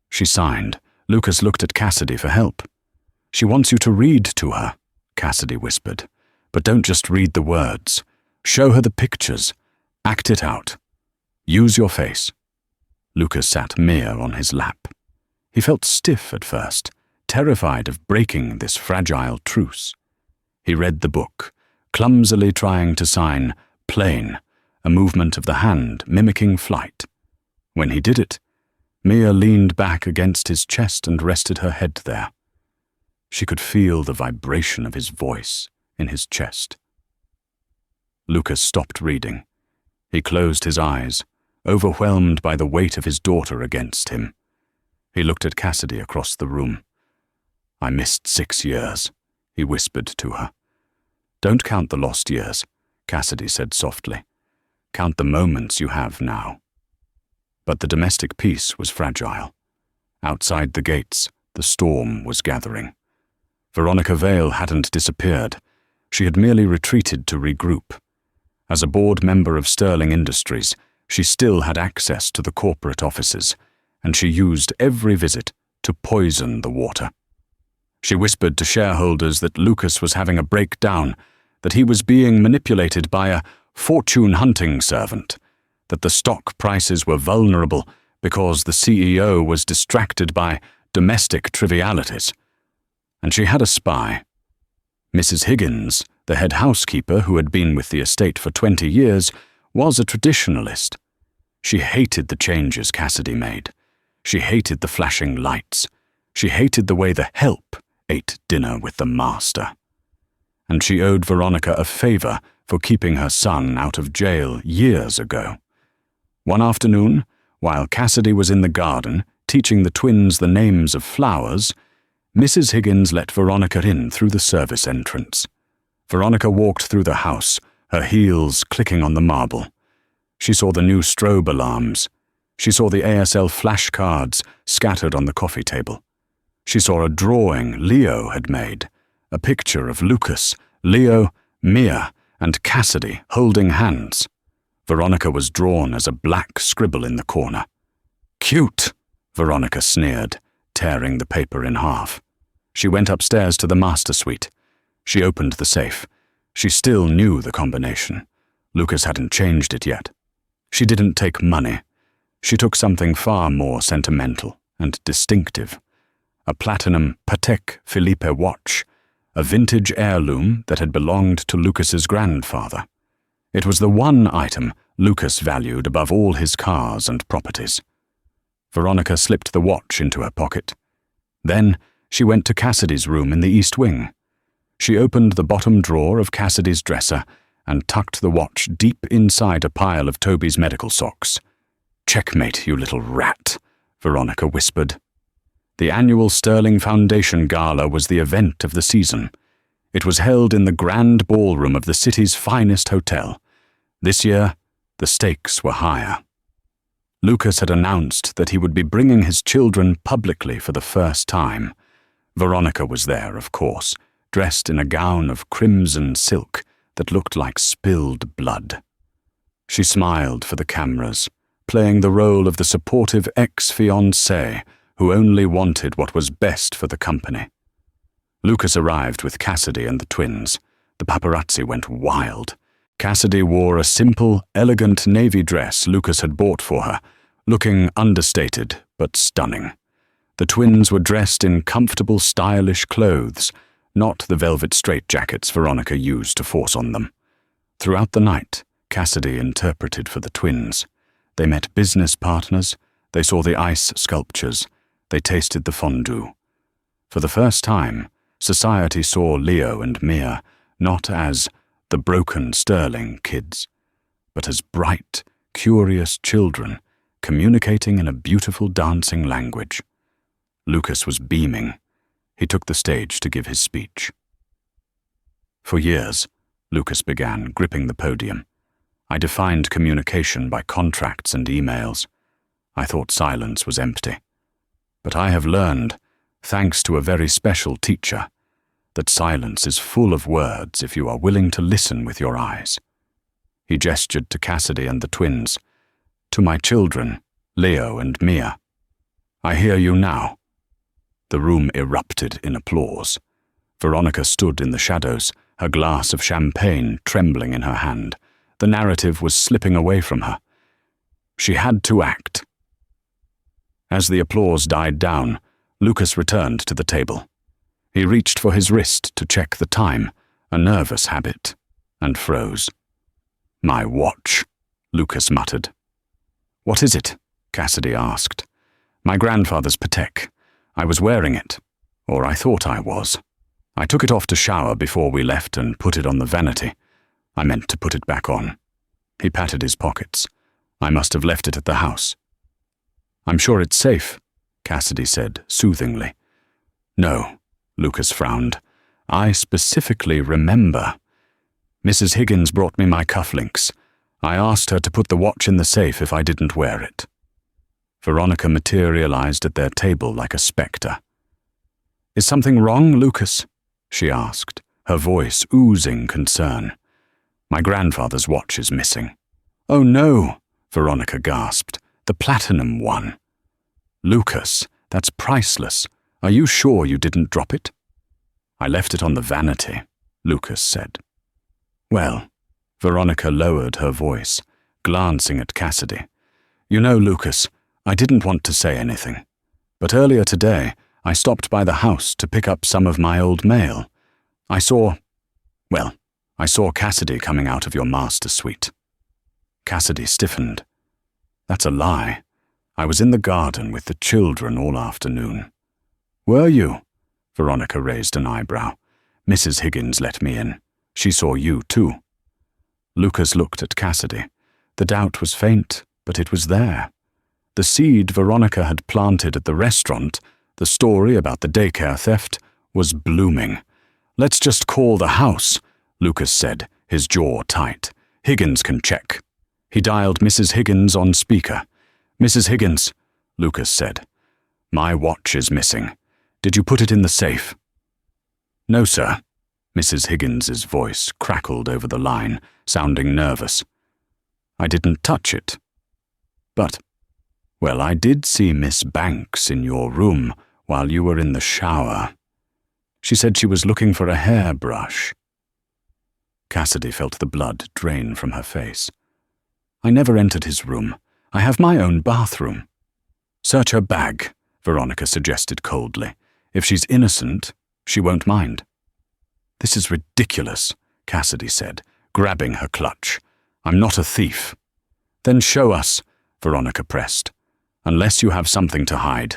She signed. Lucas looked at Cassidy for help. "She wants you to read to her," Cassidy whispered. "But don't just read the words. Show her the pictures. Act it out. Use your face." Lucas sat Mia on his lap. He felt stiff at first, terrified of breaking this fragile truce. He read the book, clumsily trying to sign plane, a movement of the hand mimicking flight. When he did it, Mia leaned back against his chest and rested her head there. She could feel the vibration of his voice in his chest. Lucas stopped reading. He closed his eyes, overwhelmed by the weight of his daughter against him. He looked at Cassidy across the room. "I missed 6 years," he whispered to her. "Don't count the lost years," Cassidy said softly. "Count the moments you have now." But the domestic peace was fragile. Outside the gates, the storm was gathering. Veronica Vale hadn't disappeared. She had merely retreated to regroup. As a board member of Sterling Industries, she still had access to the corporate offices, and she used every visit to poison the water. She whispered to shareholders that Lucas was having a breakdown, that he was being manipulated by a fortune-hunting servant, that the stock prices were vulnerable because the CEO was distracted by domestic trivialities. And she had a spy. Mrs. Higgins, the head housekeeper who had been with the estate for 20 years, was a traditionalist. She hated the changes Cassidy made. She hated the flashing lights. She hated the way the help ate dinner with the master. And she owed Veronica a favor for keeping her son out of jail years ago. One afternoon, while Cassidy was in the garden teaching the twins the names of flowers, Mrs. Higgins let Veronica in through the service entrance. Veronica walked through the house, her heels clicking on the marble. She saw the new strobe alarms. She saw the ASL flashcards scattered on the coffee table. She saw a drawing Leo had made, a picture of Lucas, Leo, Mia, and Cassidy holding hands. Veronica was drawn as a black scribble in the corner. "Cute," Veronica sneered, tearing the paper in half. She went upstairs to the master suite. She opened the safe. She still knew the combination. Lucas hadn't changed it yet. She didn't take money. She took something far more sentimental and distinctive. A platinum Patek Philippe watch, a vintage heirloom that had belonged to Lucas's grandfather. It was the one item Lucas valued above all his cars and properties. Veronica slipped the watch into her pocket. Then she went to Cassidy's room in the East Wing. She opened the bottom drawer of Cassidy's dresser and tucked the watch deep inside a pile of Toby's medical socks. "Checkmate, you little rat," Veronica whispered. The annual Sterling Foundation Gala was the event of the season. It was held in the grand ballroom of the city's finest hotel. This year, the stakes were higher. Lucas had announced that he would be bringing his children publicly for the first time. Veronica was there, of course, dressed in a gown of crimson silk that looked like spilled blood. She smiled for the cameras, playing the role of the supportive ex-fiancé who only wanted what was best for the company. Lucas arrived with Cassidy and the twins. The paparazzi went wild. Cassidy wore a simple, elegant navy dress Lucas had bought for her, looking understated but stunning. The twins were dressed in comfortable, stylish clothes, not the velvet straitjackets Veronica used to force on them. Throughout the night, Cassidy interpreted for the twins. They met business partners, they saw the ice sculptures, they tasted the fondue. For the first time, society saw Leo and Mia not as the broken Sterling kids, but as bright, curious children communicating in a beautiful dancing language. Lucas was beaming. He took the stage to give his speech. "For years," Lucas began, gripping the podium, "I defined communication by contracts and emails. I thought silence was empty. But I have learned, thanks to a very special teacher, that silence is full of words if you are willing to listen with your eyes." He gestured to Cassidy and the twins. "To my children, Leo and Mia. I hear you now." The room erupted in applause. Veronica stood in the shadows, her glass of champagne trembling in her hand. The narrative was slipping away from her. She had to act. As the applause died down, Lucas returned to the table. He reached for his wrist to check the time, a nervous habit, and froze. "My watch," Lucas muttered. "What is it?" Cassidy asked. "My grandfather's Patek. I was wearing it, or I thought I was. I took it off to shower before we left and put it on the vanity. I meant to put it back on. He patted his pockets. I must have left it at the house. I'm sure it's safe, Cassidy said soothingly. No, Lucas frowned. I specifically remember. Mrs. Higgins brought me my cufflinks. I asked her to put the watch in the safe if I didn't wear it. Veronica materialized at their table like a spectre. Is something wrong, Lucas? She asked, her voice oozing concern. My grandfather's watch is missing. Oh no, Veronica gasped. The platinum one. Lucas, that's priceless. Are you sure you didn't drop it? I left it on the vanity, Lucas said. Well, Veronica lowered her voice, glancing at Cassidy. You know, Lucas, I didn't want to say anything, but earlier today I stopped by the house to pick up some of my old mail. I saw Cassidy coming out of your master suite. Cassidy stiffened. That's a lie. I was in the garden with the children all afternoon. Were you? Veronica raised an eyebrow. Mrs. Higgins let me in. She saw you too. Lucas looked at Cassidy. The doubt was faint, but it was there. The seed Veronica had planted at the restaurant, the story about the daycare theft, was blooming. Let's just call the house, Lucas said, his jaw tight. Higgins can check. He dialed Mrs. Higgins on speaker. Mrs. Higgins, Lucas said. My watch is missing. Did you put it in the safe? No, sir. Mrs. Higgins's voice crackled over the line, sounding nervous. I didn't touch it. But, well, I did see Miss Banks in your room while you were in the shower. She said she was looking for a hairbrush. Cassidy felt the blood drain from her face. I never entered his room. I have my own bathroom. Search her bag, Veronica suggested coldly. If she's innocent, she won't mind. This is ridiculous, Cassidy said, grabbing her clutch. I'm not a thief. Then show us, Veronica pressed. Unless you have something to hide.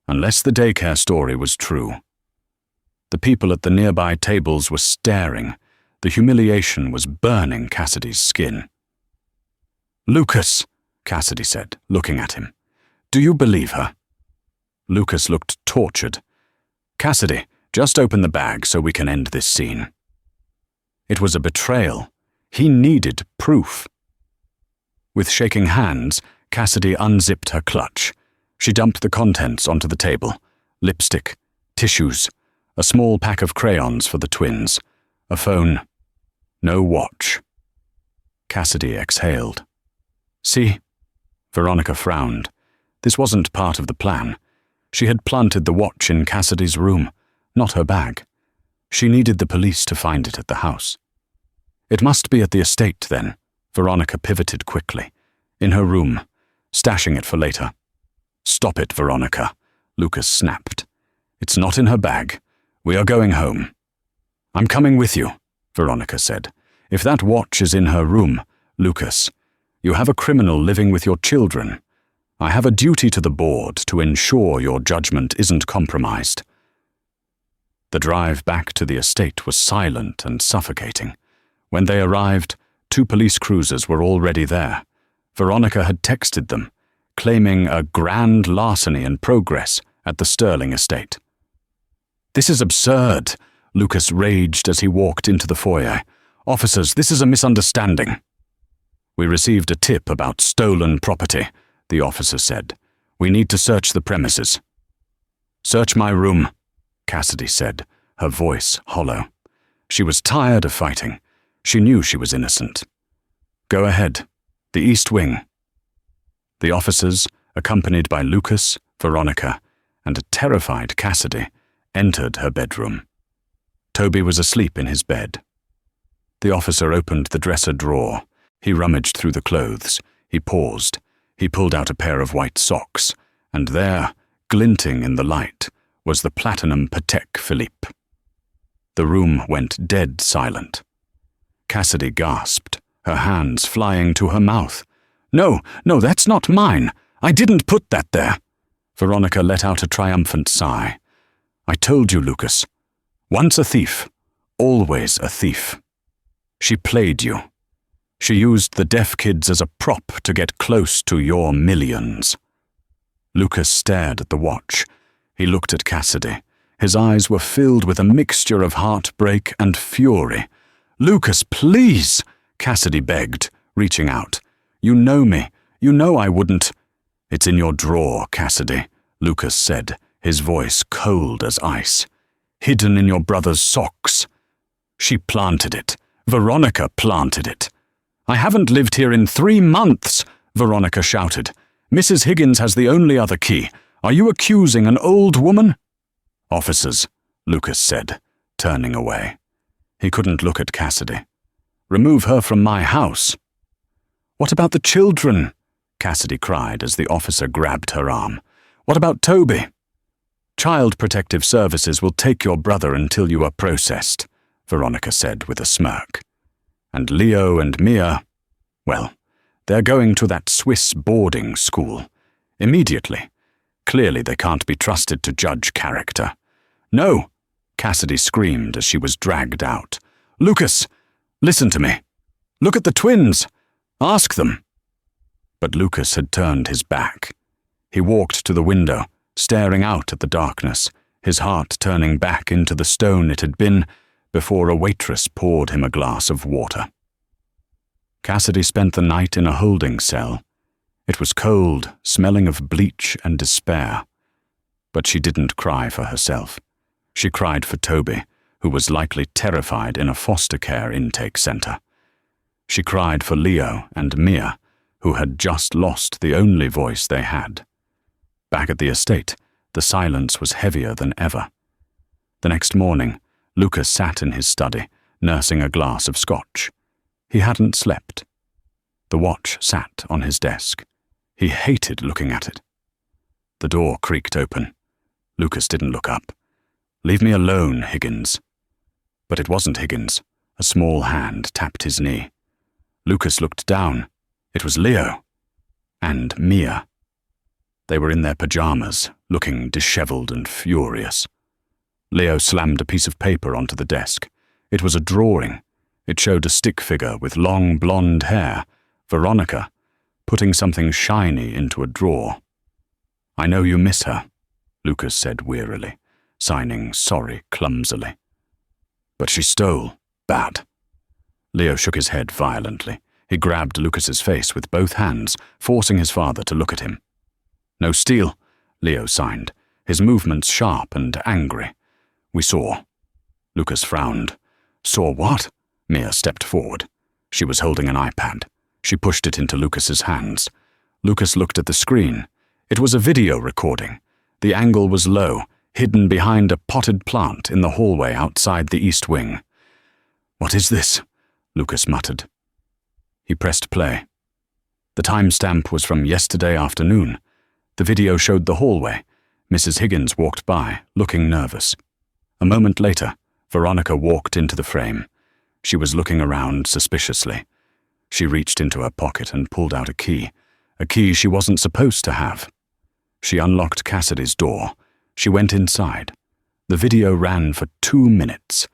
Unless the daycare story was true. The people at the nearby tables were staring. The humiliation was burning Cassidy's skin. Lucas, Cassidy said, looking at him. Do you believe her? Lucas looked tortured. Cassidy, just open the bag so we can end this scene. It was a betrayal. He needed proof. With shaking hands, Cassidy unzipped her clutch. She dumped the contents onto the table. Lipstick, tissues, a small pack of crayons for the twins, a phone, no watch. Cassidy exhaled. See? Veronica frowned. This wasn't part of the plan. She had planted the watch in Cassidy's room, not her bag. She needed the police to find it at the house. It must be at the estate, then. Veronica pivoted quickly. In her room, stashing it for later. Stop it, Veronica, Lucas snapped. It's not in her bag. We are going home. I'm coming with you, Veronica said. If that watch is in her room, Lucas, you have a criminal living with your children. I have a duty to the board to ensure your judgment isn't compromised. The drive back to the estate was silent and suffocating. When they arrived, 2 police cruisers were already there. Veronica had texted them, claiming a grand larceny in progress at the Sterling estate. This is absurd, Lucas raged as he walked into the foyer. Officers, this is a misunderstanding. We received a tip about stolen property, the officer said. We need to search the premises. Search my room, Cassidy said, her voice hollow. She was tired of fighting. She knew she was innocent. Go ahead. The East Wing. The officers, accompanied by Lucas, Veronica, and a terrified Cassidy, entered her bedroom. Toby was asleep in his bed. The officer opened the dresser drawer. He rummaged through the clothes. He paused. He pulled out a pair of white socks, and there, glinting in the light, was the platinum Patek Philippe. The room went dead silent. Cassidy gasped, her hands flying to her mouth. No, that's not mine. I didn't put that there. Veronica let out a triumphant sigh. I told you, Lucas. Once a thief, always a thief. She played you. She used the deaf kids as a prop to get close to your millions." Lucas stared at the watch. He looked at Cassidy. His eyes were filled with a mixture of heartbreak and fury. "Lucas, please," Cassidy begged, reaching out. "You know me. You know I wouldn't." "It's in your drawer, Cassidy," Lucas said, his voice cold as ice. "Hidden in your brother's socks." "She planted it. Veronica planted it." "I haven't lived here in 3 months," Veronica shouted. "Mrs. Higgins has the only other key. Are you accusing an old woman?" "Officers," Lucas said, turning away. He couldn't look at Cassidy. "Remove her from my house." "What about the children?" Cassidy cried as the officer grabbed her arm. "What about Toby?" "Child Protective Services will take your brother until you are processed," Veronica said with a smirk. "And Leo and Mia, well, they're going to that Swiss boarding school. Immediately. Clearly they can't be trusted to judge character." "No!" Cassidy screamed as she was dragged out. "Lucas, listen to me. Look at the twins. Ask them." But Lucas had turned his back. He walked to the window, staring out at the darkness, his heart turning back into the stone it had been before a waitress poured him a glass of water. Cassidy spent the night in a holding cell. It was cold, smelling of bleach and despair. But she didn't cry for herself. She cried for Toby, who was likely terrified in a foster care intake center. She cried for Leo and Mia, who had just lost the only voice they had. Back at the estate, the silence was heavier than ever. The next morning, Lucas sat in his study, nursing a glass of scotch. He hadn't slept. The watch sat on his desk. He hated looking at it. The door creaked open. Lucas didn't look up. "Leave me alone, Higgins." But it wasn't Higgins. A small hand tapped his knee. Lucas looked down. It was Leo. And Mia. They were in their pajamas, looking disheveled and furious. Leo slammed a piece of paper onto the desk. It was a drawing. It showed a stick figure with long blonde hair, Veronica, putting something shiny into a drawer. "I know you miss her," Lucas said wearily, signing sorry clumsily. "But she stole. Bad." Leo shook his head violently. He grabbed Lucas's face with both hands, forcing his father to look at him. "No steal," Leo signed, his movements sharp and angry. "We saw." Lucas frowned. "Saw what?" Mia stepped forward. She was holding an iPad. She pushed it into Lucas's hands. Lucas looked at the screen. It was a video recording. The angle was low, hidden behind a potted plant in the hallway outside the East Wing. "What is this?" Lucas muttered. He pressed play. The timestamp was from yesterday afternoon. The video showed the hallway. Mrs. Higgins walked by, looking nervous. A moment later, Veronica walked into the frame. She was looking around suspiciously. She reached into her pocket and pulled out a key she wasn't supposed to have. She unlocked Cassidy's door. She went inside. The video ran for 2 minutes.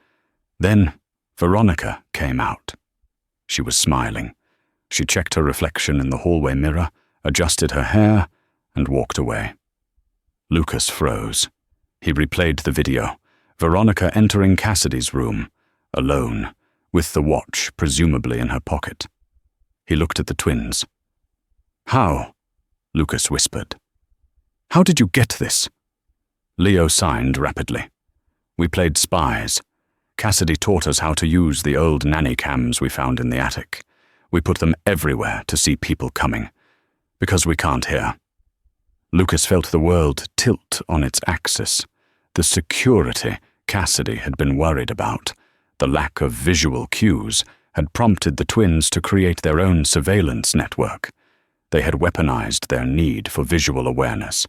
Then Veronica came out. She was smiling. She checked her reflection in the hallway mirror, adjusted her hair, and walked away. Lucas froze. He replayed the video. Veronica entering Cassidy's room, alone, with the watch presumably in her pocket. He looked at the twins. "How?" Lucas whispered. "How did you get this?" Leo signed rapidly. "We played spies. Cassidy taught us how to use the old nanny cams we found in the attic. We put them everywhere to see people coming, because we can't hear." Lucas felt the world tilt on its axis. The security Cassidy had been worried about, the lack of visual cues, had prompted the twins to create their own surveillance network. They had weaponized their need for visual awareness.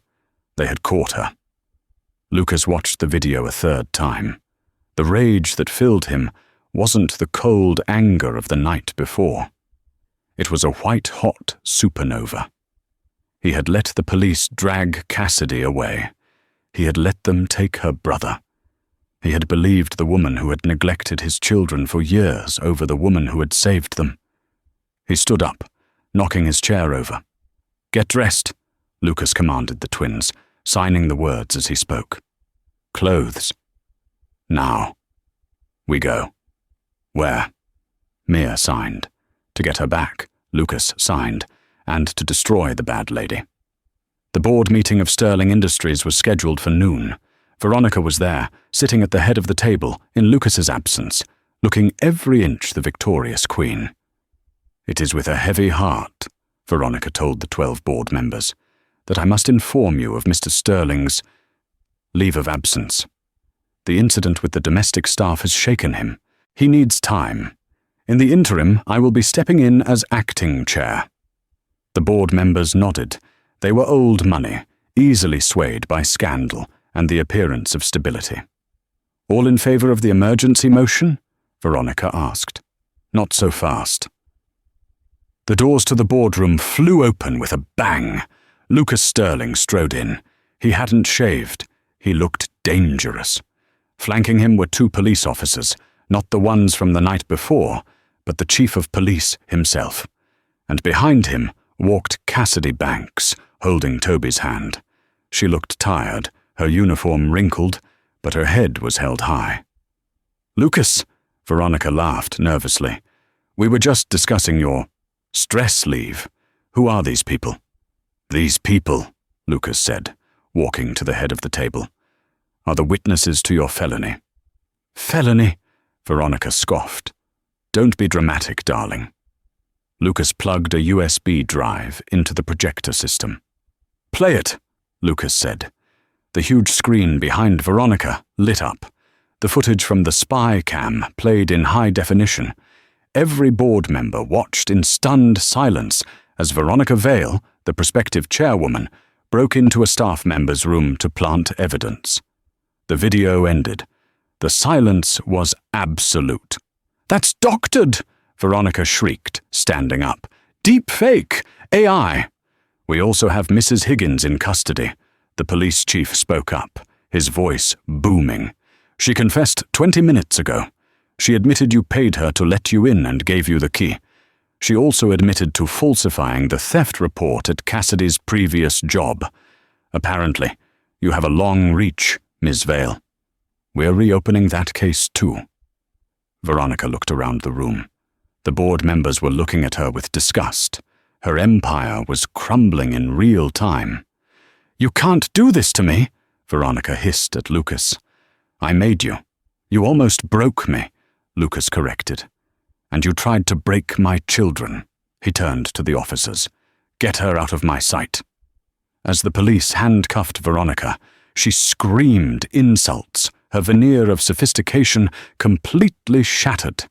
They had caught her. Lucas watched the video a third time. The rage that filled him wasn't the cold anger of the night before. It was a white-hot supernova. He had let the police drag Cassidy away. He had let them take her brother. He had believed the woman who had neglected his children for years over the woman who had saved them. He stood up, knocking his chair over. "Get dressed," Lucas commanded the twins, signing the words as he spoke. "Clothes. Now. We go." "Where?" Mia signed. To get her back, Lucas signed, and to destroy the bad lady. The board meeting of Sterling Industries was scheduled for noon. Veronica was there, sitting at the head of the table in Lucas's absence, looking every inch the victorious queen. "It is with a heavy heart," Veronica told the 12 board members, "that I must inform you of Mr. Sterling's leave of absence. The incident with the domestic staff has shaken him. He needs time. In the interim, I will be stepping in as acting chair." The board members nodded. They were old money, easily swayed by scandal and the appearance of stability. "All in favor of the emergency motion?" Veronica asked. "Not so fast." The doors to the boardroom flew open with a bang. Lucas Sterling strode in. He hadn't shaved. He looked dangerous. Flanking him were 2 police officers, not the ones from the night before, but the chief of police himself. And behind him walked Cassidy Banks, holding Toby's hand. She looked tired, her uniform wrinkled, but her head was held high. "Lucas," Veronica laughed nervously, "we were just discussing your stress leave. Who are these people?" "These people," Lucas said, walking to the head of the table, "are the witnesses to your felony." "Felony?" Veronica scoffed. "Don't be dramatic, darling." Lucas plugged a USB drive into the projector system. "Play it," Lucas said. The huge screen behind Veronica lit up. The footage from the spy cam played in high definition. Every board member watched in stunned silence as Veronica Vale, the prospective chairwoman, broke into a staff member's room to plant evidence. The video ended. The silence was absolute. "That's doctored!" Veronica shrieked, standing up. "Deep fake! AI!" "We also have Mrs. Higgins in custody," the police chief spoke up, his voice booming. "She confessed 20 minutes ago. She admitted you paid her to let you in and gave you the key. She also admitted to falsifying the theft report at Cassidy's previous job. Apparently, you have a long reach, Ms. Vale. We're reopening that case too." Veronica looked around the room. The board members were looking at her with disgust. Her empire was crumbling in real time. "You can't do this to me," Veronica hissed at Lucas. "I made you. You almost broke me," Lucas corrected. "And you tried to break my children." He turned to the officers. "Get her out of my sight." As the police handcuffed Veronica, she screamed insults, her veneer of sophistication completely shattered.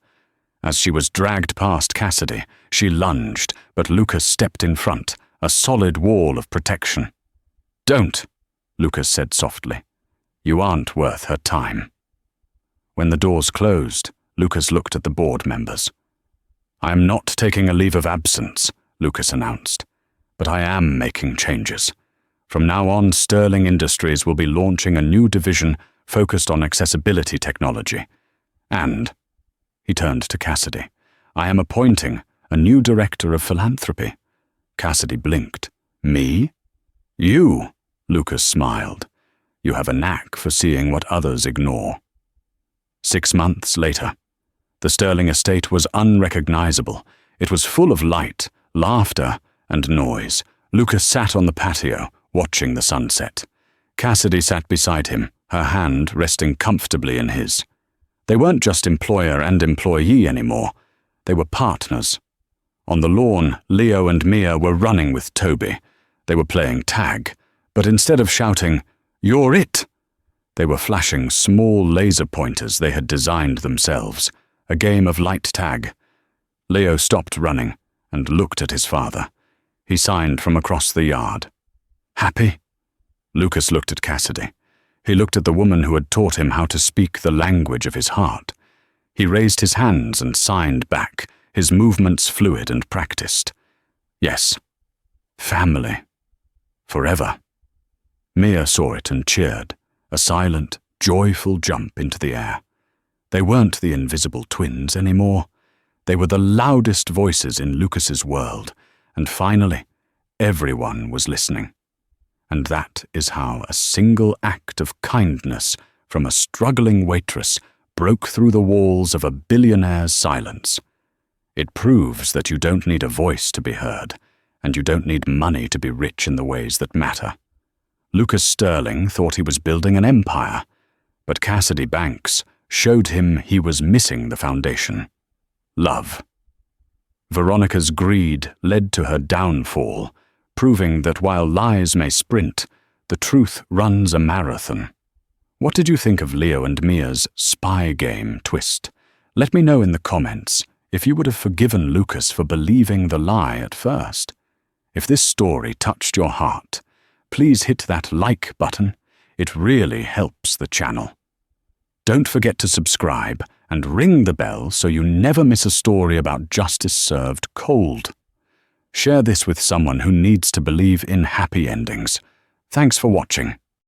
As she was dragged past Cassidy, she lunged, but Lucas stepped in front, a solid wall of protection. "Don't," Lucas said softly. "You aren't worth her time." When the doors closed, Lucas looked at the board members. "I am not taking a leave of absence," Lucas announced, "but I am making changes. From now on, Sterling Industries will be launching a new division focused on accessibility technology. And," he turned to Cassidy, "I am appointing a new director of philanthropy." Cassidy blinked. "Me?" "You," Lucas smiled. "You have a knack for seeing what others ignore." 6 months later, the Sterling estate was unrecognizable. It was full of light, laughter, and noise. Lucas sat on the patio, watching the sunset. Cassidy sat beside him, her hand resting comfortably in his. They weren't just employer and employee anymore. They were partners. On the lawn, Leo and Mia were running with Toby. They were playing tag, but instead of shouting, "You're it!" they were flashing small laser pointers they had designed themselves, a game of light tag. Leo stopped running and looked at his father. He signed from across the yard. "Happy?" Lucas looked at Cassidy. He looked at the woman who had taught him how to speak the language of his heart. He raised his hands and signed back, his movements fluid and practiced. "Yes. Family. Forever." Mia saw it and cheered, a silent, joyful jump into the air. They weren't the invisible twins anymore. They were the loudest voices in Lucas's world, and finally, everyone was listening. And that is how a single act of kindness from a struggling waitress broke through the walls of a billionaire's silence. It proves that you don't need a voice to be heard, and you don't need money to be rich in the ways that matter. Lucas Sterling thought he was building an empire, but Cassidy Banks showed him he was missing the foundation: love. Veronica's greed led to her downfall, proving that while lies may sprint, the truth runs a marathon. What did you think of Leo and Mia's spy game twist? Let me know in the comments if you would have forgiven Lucas for believing the lie at first. If this story touched your heart, please hit that like button. It really helps the channel. Don't forget to subscribe and ring the bell so you never miss a story about justice served cold. Share this with someone who needs to believe in happy endings. Thanks for watching.